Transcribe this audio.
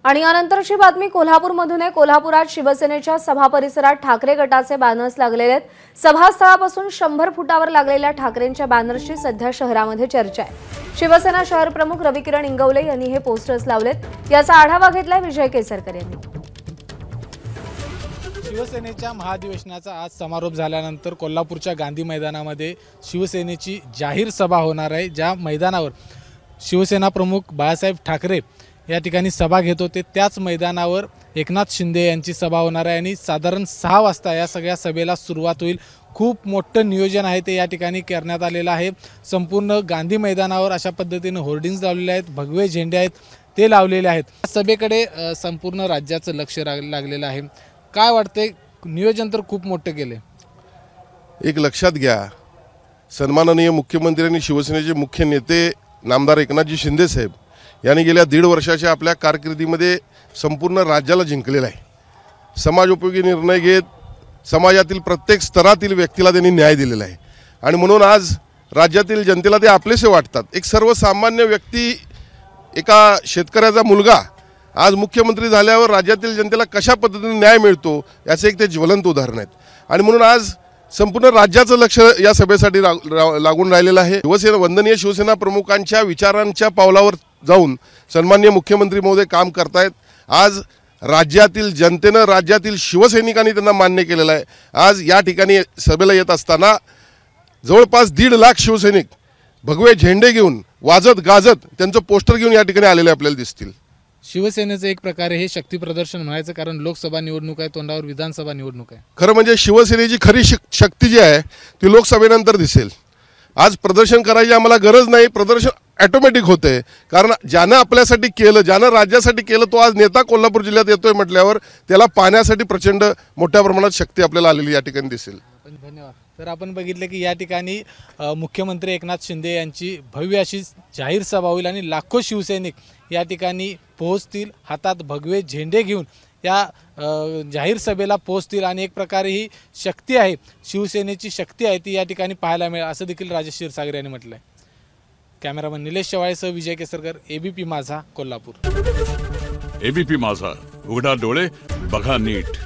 आणि यानंतरची बातमी कोल्हापूरमधून आहे। कोल्हापुरात शिवसेनेच्या सभा परिसरात ठाकरे गटाचे बॅनर्स लागलेले आहेत। सभास्थळापासून 100 फुटावर लागलेल्या ठाकरेंच्या बॅनर्सची सध्या शहरामध्ये चर्चा आहे। शिवसेना शहर प्रमुख रविकिरण इंगवले यांनी हे पोस्टर्स लावलेत। याचा आढावा घेतलाय विजय केसरकर यांनी। शिवसेनेच्या महाधिवेशनाचा आज समारोप झाल्यानंतर कोल्हापूरच्या गांधी मैदानामध्ये शिवसेनेची जाहीर सभा होणार आहे। ज्या मैदानावर शिवसेना प्रमुख बाळासाहेब ठाकरे या ठिकाणी सभा घेत होते त्याच मैदानावर एकनाथ शिंदे यांची सभा होणार आहे आणि साधारण 6 वाजता या सगळ्या सभेला सुरुवात होईल। खूप मोठं नियोजन आहे ते या ठिकाणी करण्यात आलेलं आहे। संपूर्ण गांधी मैदानावर अशा पद्धतीने होर्डिंग्स लावलेले आहेत, भगवे झेंडे आहेत ते लावलेले आहेत। सभेकडे संपूर्ण राज्याचं लक्ष लागलेलं आहे। काय वाटते, नियोजन तर खूप मोठे केले। एक लक्षात घ्या, सन्माननीय मुख्यमंत्री आणि शिवसेनेचे मुख्य नेते नामदार एकनाथजी शिंदे साहेब यांनी गेल्या 1.5 वर्षाच्या आपल्या कारकिर्दीमध्ये संपूर्ण राज्याला जिंकलेला आहे। समाजोपयोगी निर्णय घेत समाजातील प्रत्येक स्तरातील व्यक्तीला त्यांनी न्याय दिलेला आहे आणि म्हणून आज राज्यातील जनतेला ते आपलेसे वाटतात। एक सर्वसामान्य व्यक्ती, एका शेतकऱ्याचा मुलगा आज मुख्यमंत्री झाल्यावर राज्यातील जनतेला कशा पद्धतीने न्याय मिळतो याचे एक ते ज्वलंत उदाहरण आहेत आणि म्हणून आज संपूर्ण राज्याचं लक्ष या सभेसाठी लागून राहिलेलं आहे। वंदनीय शिवसेना प्रमुखांच्या विचारांच्या पावलावर जाऊन सन्माननीय मुख्यमंत्री महोदय काम करतायत। आज राज्यातील जनतेनं, राज्यातील शिवसैनिकांनी त्यांना मान्य केलेलं आहे। आज या ठिकाणी सभेला येत असताना जवळपास 1.5 लाख शिवसैनिक भगवे झेंडे घेऊन वाजत गाजत त्यांचं पोस्टर घेऊन या ठिकाणी आलेले आपल्याला दिसतील। शिवसेनेचं एक प्रकारे हे शक्ती प्रदर्शन म्हणायचं, कारण लोकसभा निवडणूक आहे, तोंडावर विधानसभा निवडणूक आहे। खरं म्हणजे शिवसेनेची खरी शक्ती जी आहे ती लोकसभेनंतर दिसेल। आज प्रदर्शन करायची आम्हाला गरज नाही, प्रदर्शन ऑटोमॅटिक होते, कारण ज्यानं आपल्यासाठी केलं, ज्यानं राज्यासाठी केलं तो आज नेता कोल्हापूर जिल्ह्यात येतोय म्हटल्यावर त्याला पाहण्यासाठी प्रचंड मोठ्या प्रमाणात शक्ती आपल्याला आलेली या ठिकाणी दिसेल। धन्यवाद। तर आपण बघितलं की या ठिकाणी मुख्यमंत्री एकनाथ शिंदे यांची भव्य अशी जाहीर सभा होईल आणि लाखो शिवसैनिक या ठिकाणी पोहोचतील, हातात भगवे झेंडे घेऊन या जाहीर सभेला पोहोचतील आणि एक प्रकारे ही शक्ती आहे, शिवसेनेची शक्ती आहे ती या ठिकाणी पाहायला मिळेल असं देखील राजेश क्षीरसागर यांनी म्हटलं आहे। कॅमेरामन निलेश शेवाळेसह विजय केसरकर, एबीपी माझा, कोल्हापूर। एबीपी माझा, उघडा डोळे बघा नीट।